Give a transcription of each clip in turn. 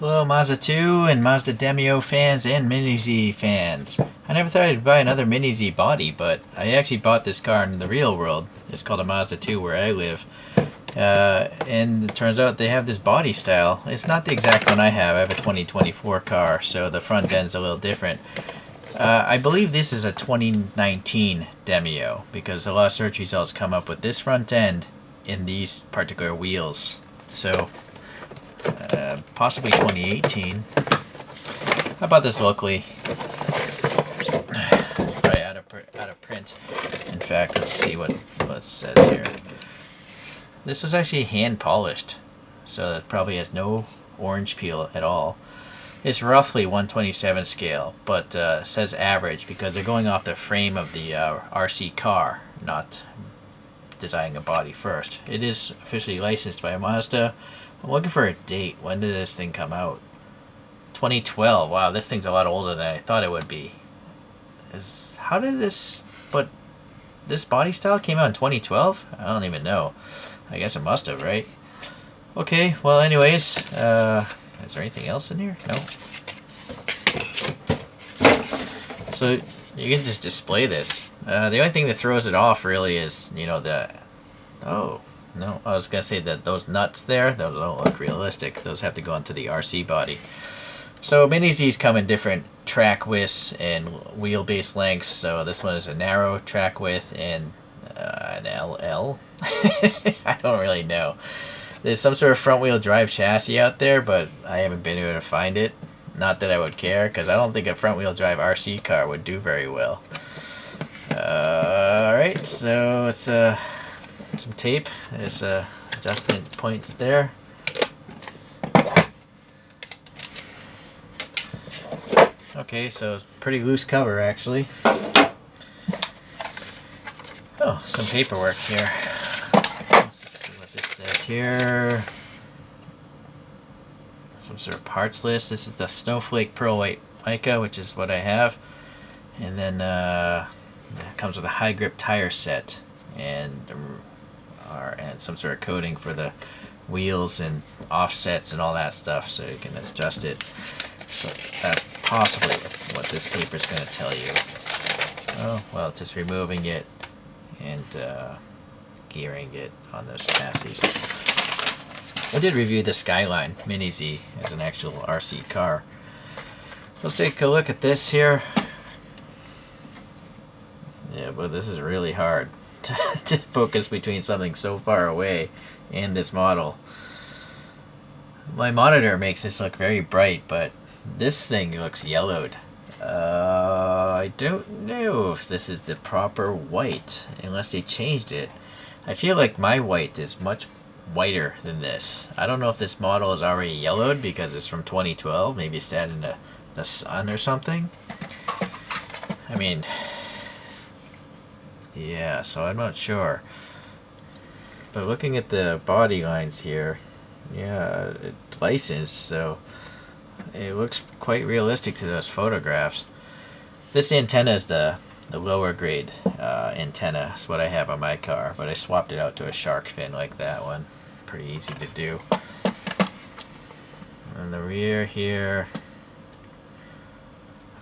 Hello Mazda 2 and Mazda Demio fans and MiniZ fans. I never thought I'd buy another MiniZ body, but I actually bought this car in the real world. It's called a Mazda 2 where I live. And it turns out they have this body style. It's not the exact one I have. I have a 2024 car, so the front end's a little different. I believe this is a 2019 Demio because a lot of search results come up with this front end in these particular wheels. So possibly 2018. I bought this locally. It's probably out of print. In fact, let's see what it says here. This was actually hand polished, so it probably has no orange peel at all. It's roughly 127 scale, but it says average because they're going off the frame of the RC car, not designing a body first. It is officially licensed by Mazda. I'm looking for a date. When did this thing come out? 2012. Wow, this thing's a lot older than I thought it would be. How did this... But this body style came out in 2012? I don't even know. I guess it must have, right? Okay, well anyways, is there anything else in here? No. So you can just display this. The only thing that throws it off really is, you know, oh, no, I was going to say that those nuts there, those don't look realistic. Those have to go into the RC body. So MiniZs come in different track widths and wheelbase lengths. So this one is a narrow track width and an LL. I don't really know. There's some sort of front wheel drive chassis out there, but I haven't been able to find it. Not that I would care, because I don't think a front wheel drive RC car would do very well. Alright, so it's some tape. There's adjustment points there. Okay, so pretty loose cover actually. Oh, some paperwork here. Let's just see what this says here. Some sort of parts list. This is the Snowflake Pearl White mica, which is what I have. And then it comes with a high grip tire set and some sort of coating for the wheels and offsets and all that stuff, so you can adjust it. So that's possibly what this paper is going to tell you. Oh, well, just removing it and gearing it on those chassis. I did review the Skyline Mini-Z as an actual RC car. Let's take a look at this here. Yeah, but this is really hard to focus between something so far away and this model. My monitor makes this look very bright, but this thing looks yellowed. I don't know if this is the proper white, unless they changed it. I feel like my white is much whiter than this. I don't know if this model is already yellowed because it's from 2012. Maybe it's sat in the sun or something. I mean, yeah, so I'm not sure. But looking at the body lines here, yeah, it's licensed, so it looks quite realistic to those photographs. This antenna is the lower grade antenna. That's what I have on my car, but I swapped it out to a shark fin like that one. Pretty easy to do. And the rear here,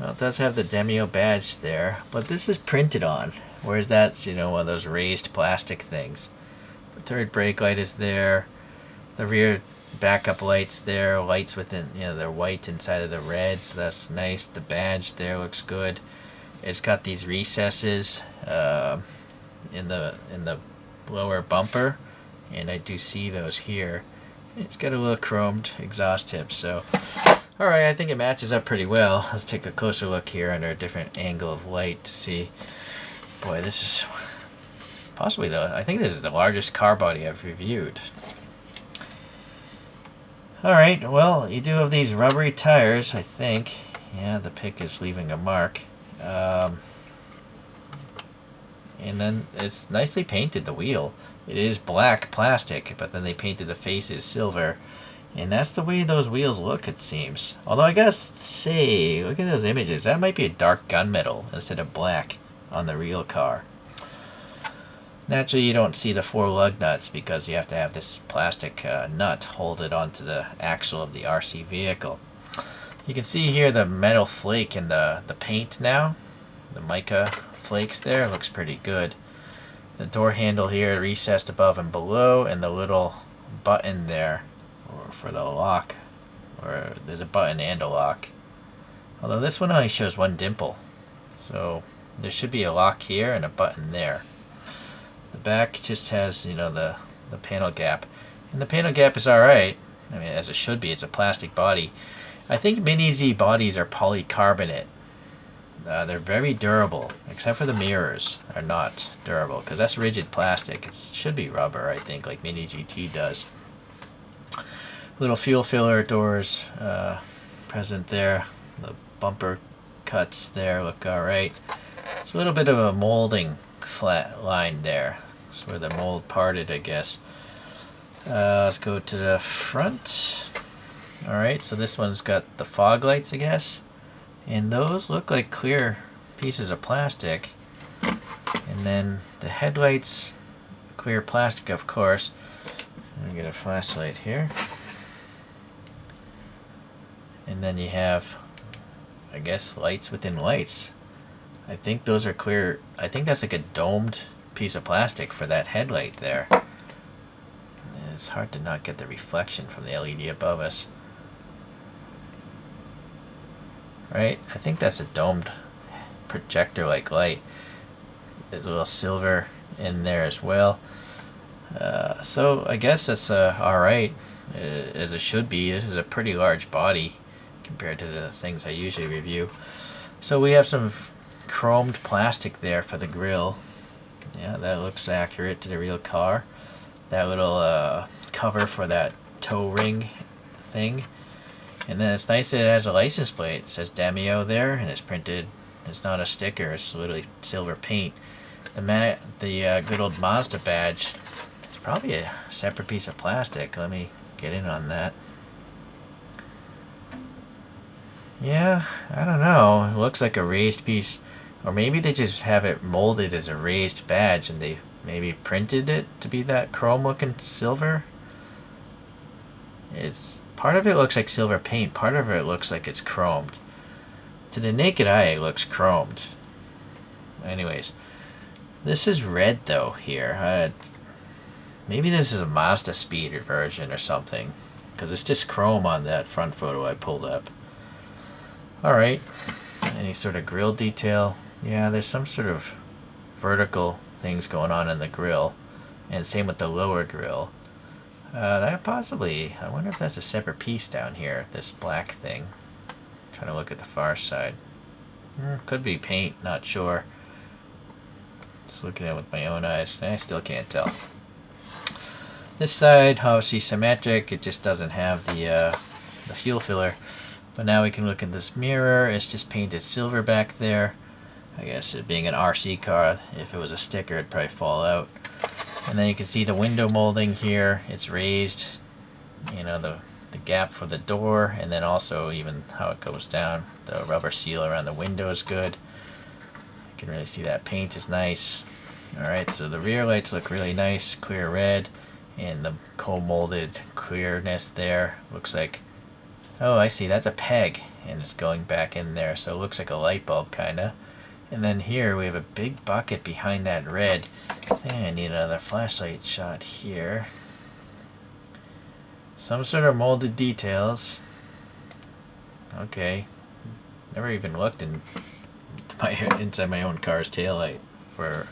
well, it does have the Demio badge there, but this is printed on, whereas that's, you know, one of those raised plastic things. The third brake light is there. The rear backup lights there, lights within, you know, they're white inside of the red, so that's nice. The badge there looks good. It's got these recesses in the lower bumper, and I do see those here. It's got a little chromed exhaust tip, so alright, I think it matches up pretty well. Let's take a closer look here under a different angle of light to see. Boy, this is possibly I think this is the largest car body I've reviewed. Alright, well, you do have these rubbery tires, I think. Yeah, the pick is leaving a mark. And then it's nicely painted, the wheel. It is black plastic, but then they painted the faces silver. And that's the way those wheels look, it seems. Although I gotta say, look at those images. That might be a dark gunmetal instead of black on the real car. Naturally, you don't see the 4 lug nuts because you have to have this plastic nut hold it onto the axle of the RC vehicle. You can see here the metal flake in the paint now. The mica flakes there, looks pretty good. The door handle here recessed above and below, and the little button there for the lock, or there's a button and a lock. Although this one only shows one dimple, so there should be a lock here and a button there. The back just has, you know, the panel gap, and the panel gap is alright. I mean, as it should be. It's a plastic body. I think MiniZ bodies are polycarbonate. They're very durable, except for the mirrors are not durable because that's rigid plastic. It should be rubber, I think, like Mini GT does. Little fuel filler doors present there. The bumper cuts there look alright. There's a little bit of a molding flat line there. That's where the mold parted, I guess. Let's go to the front. Alright, so this one's got the fog lights, I guess. And those look like clear pieces of plastic. And then the headlights, clear plastic, of course. Let me get a flashlight here. And then you have, I guess, lights within lights. I think those are clear. I think that's like a domed piece of plastic for that headlight there. It's hard to not get the reflection from the LED above us. Right? I think that's a domed projector-like light. There's a little silver in there as well. So I guess that's alright, as it should be. This is a pretty large body compared to the things I usually review. So we have some chromed plastic there for the grille. Yeah, that looks accurate to the real car. That little cover for that toe ring thing. And then it's nice that it has a license plate. It says Demio there, and it's printed. It's not a sticker. It's literally silver paint. The good old Mazda badge. It's probably a separate piece of plastic. Let me get in on that. Yeah, I don't know. It looks like a raised piece, or maybe they just have it molded as a raised badge, and they maybe printed it to be that chrome-looking silver. It's part of it looks like silver paint, part of it looks like it's chromed. To the naked eye, it looks chromed. Anyways, this is red though here. Maybe this is a Mazda speeder version or something, because it's just chrome on that front photo I pulled up. Alright, any sort of grille detail? Yeah, there's some sort of vertical things going on in the grille, and same with the lower grille. That possibly, I wonder if that's a separate piece down here, this black thing. Trying to look at the far side. Could be paint, not sure. Just looking at it with my own eyes. I still can't tell. This side, obviously symmetric, it just doesn't have the fuel filler. But now we can look at this mirror, it's just painted silver back there. I guess it being an RC car, if it was a sticker it'd probably fall out. And then you can see the window molding here, it's raised, you know, the gap for the door, and then also even how it goes down. The rubber seal around the window is good. You can really see that paint is nice. Alright, so the rear lights look really nice, clear red, and the co-molded clearness there looks like, oh I see, that's a peg, and it's going back in there, so it looks like a light bulb kinda. And then here we have a big bucket behind that red. I think I need another flashlight shot here. Some sort of molded details. Okay. Never even looked inside my own car's taillight for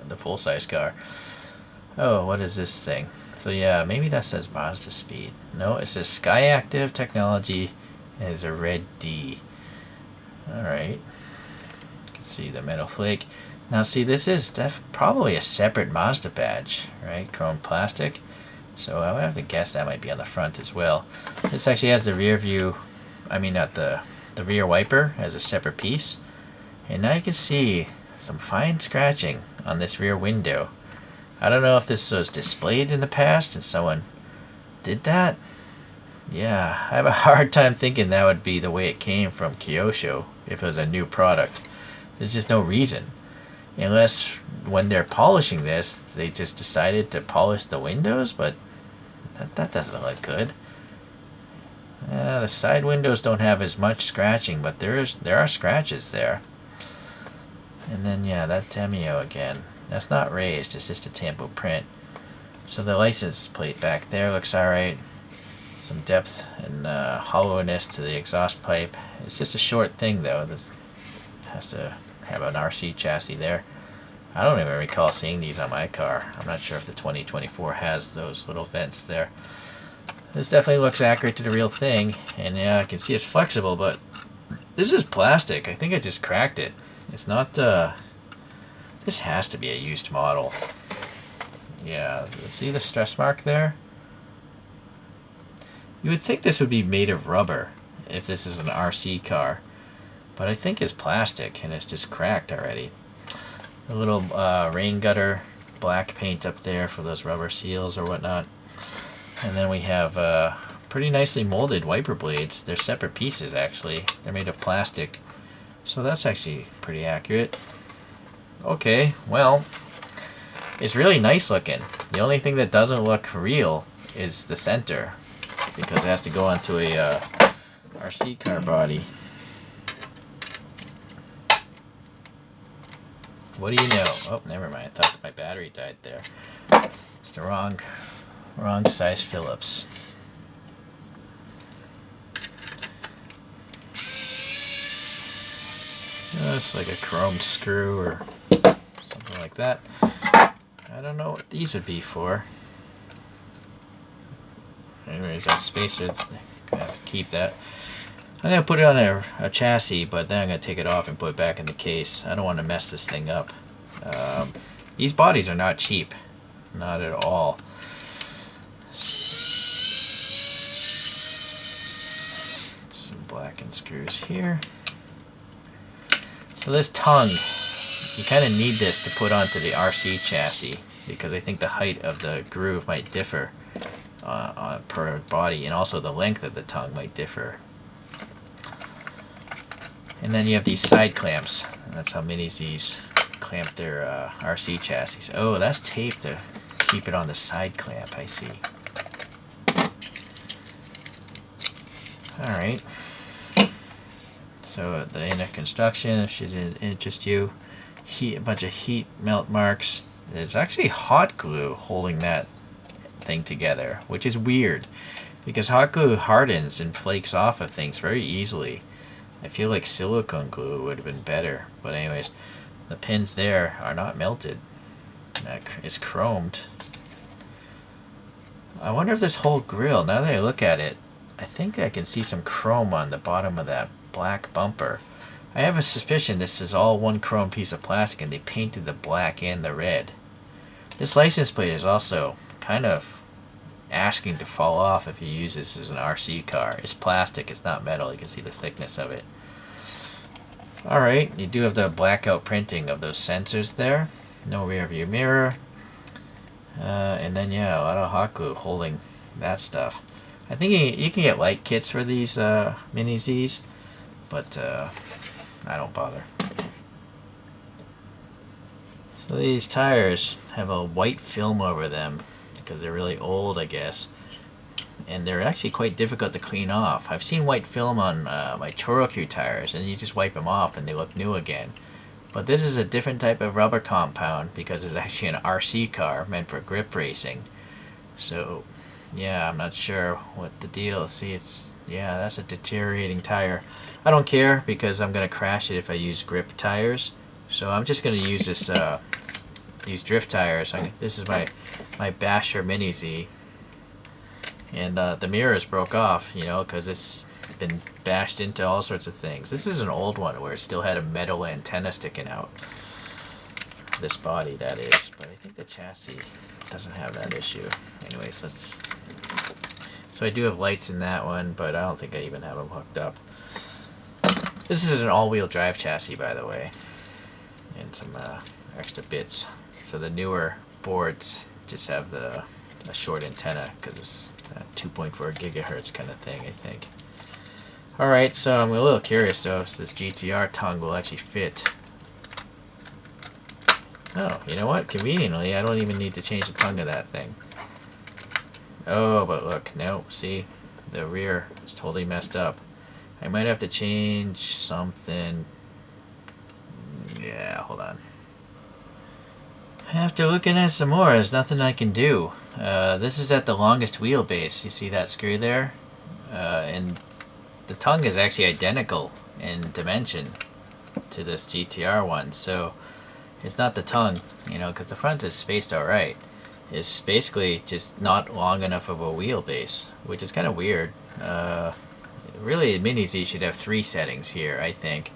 the full-size car. Oh, what is this thing? So yeah, maybe that says Mazda Speed. No, it says Sky Active Technology, and it's a red D. Alright. See the metal flake. Now see, this is probably a separate Mazda badge, right? Chrome plastic. So I would have to guess that might be on the front as well. This actually has the rear view, I mean not the rear wiper as a separate piece. And now you can see some fine scratching on this rear window. I don't know if this was displayed in the past and someone did that. Yeah, I have a hard time thinking that would be the way it came from Kyosho if it was a new product. There's just no reason. Unless when they're polishing this, they just decided to polish the windows, but that doesn't look good. The side windows don't have as much scratching, but there are scratches there. And then yeah, that Demio again. That's not raised, it's just a tampo print. So the license plate back there looks alright. Some depth and hollowness to the exhaust pipe. It's just a short thing though. This has to have an RC chassis there. I don't even recall seeing these on my car. I'm not sure if the 2024 has those little vents there. This definitely looks accurate to the real thing, and yeah, I can see it's flexible, but this is plastic. I think I just cracked it. It's not, this has to be a used model. Yeah, see the stress mark there? You would think this would be made of rubber if this is an RC car, but I think it's plastic and it's just cracked already. A little rain gutter, black paint up there for those rubber seals or whatnot. And then we have pretty nicely molded wiper blades. They're separate pieces actually. They're made of plastic. So that's actually pretty accurate. Okay, well, it's really nice looking. The only thing that doesn't look real is the center, because it has to go onto a RC car body. What do you know? Oh, never mind. I thought my battery died there. It's the wrong size Phillips. It's like a chrome screw or something like that. I don't know what these would be for. Anyways, that spacer, gonna have to keep that. I'm gonna put it on a chassis, but then I'm gonna take it off and put it back in the case. I don't want to mess this thing up. These bodies are not cheap, not at all. Some blackened screws here. So this tongue, you kind of need this to put onto the RC chassis, because I think the height of the groove might differ per body, and also the length of the tongue might differ. And then you have these side clamps. That's how MiniZs clamp their RC chassis. Oh, that's tape to keep it on the side clamp, I see. Alright. So the inner construction, if it didn't interest you, a bunch of heat melt marks. There's actually hot glue holding that thing together, which is weird, because hot glue hardens and flakes off of things very easily. I feel like silicone glue would have been better, but anyways, the pins there are not melted. It's chromed. I wonder if this whole grill, now that I look at it, I think I can see some chrome on the bottom of that black bumper. I have a suspicion this is all one chrome piece of plastic and they painted the black and the red. This license plate is also kind of asking to fall off if you use this as an RC car. It's plastic, it's not metal, you can see the thickness of it. Alright, you do have the blackout printing of those sensors there. No rear view mirror. And then yeah, a lot of hot glue holding that stuff. I think you can get light kits for these MiniZs, but I don't bother. So these tires have a white film over them because they're really old, I guess. And they're actually quite difficult to clean off. I've seen white film on my Choroku tires, and you just wipe them off and they look new again. But this is a different type of rubber compound because it's actually an RC car meant for grip racing. So yeah, I'm not sure what the deal is. See, yeah, that's a deteriorating tire. I don't care because I'm gonna crash it if I use grip tires. So I'm just gonna use this these drift tires. This is my Basher Mini-Z, and the mirrors broke off, you know, because it's been bashed into all sorts of things. This is an old one where it still had a metal antenna sticking out. This body, that is. But I think the chassis doesn't have that issue. Anyways, let's... So I do have lights in that one, but I don't think I even have them hooked up. This is an all-wheel drive chassis, by the way. And some extra bits. So the newer boards just have a short antenna because it's a 2.4 gigahertz kind of thing, I think. Alright, so I'm a little curious though if this GTR tongue will actually fit Oh, you know what? Conveniently, I don't even need to change the tongue of that thing. Oh, but look, no, see? The rear is totally messed up. I might have to change something. Yeah, hold on. After looking at some more, there's nothing I can do. This is at the longest wheelbase. You see that screw there? And the tongue is actually identical in dimension to this GTR one. So it's not the tongue, you know, because the front is spaced out right. It's basically just not long enough of a wheelbase, which is kind of weird. Really, MiniZ should have 3 settings here, I think,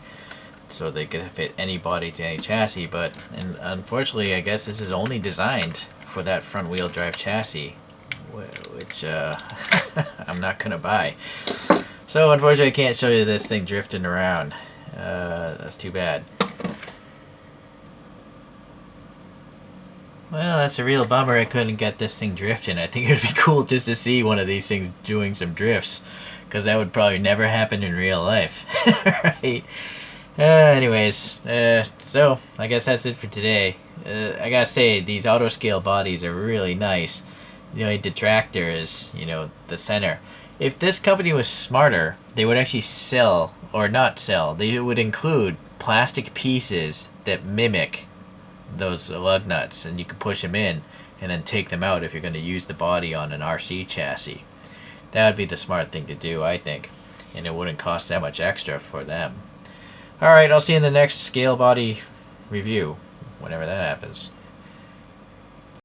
so they could fit any body to any chassis. But and unfortunately, I guess this is only designed for that front wheel drive chassis, which I'm not gonna buy. So unfortunately, I can't show you this thing drifting around. That's too bad. Well, that's a real bummer I couldn't get this thing drifting. I think it would be cool just to see one of these things doing some drifts, because that would probably never happen in real life. Right? Anyways, so I guess that's it for today. I gotta say, these Autoscale bodies are really nice. The only detractor is, you know, the center. If this company was smarter, they would actually sell, or not sell, they would include plastic pieces that mimic those lug nuts, and you can push them in and then take them out if you're going to use the body on an RC chassis. That would be the smart thing to do, I think, and it wouldn't cost that much extra for them. Alright, I'll see you in the next scale body review, whenever that happens.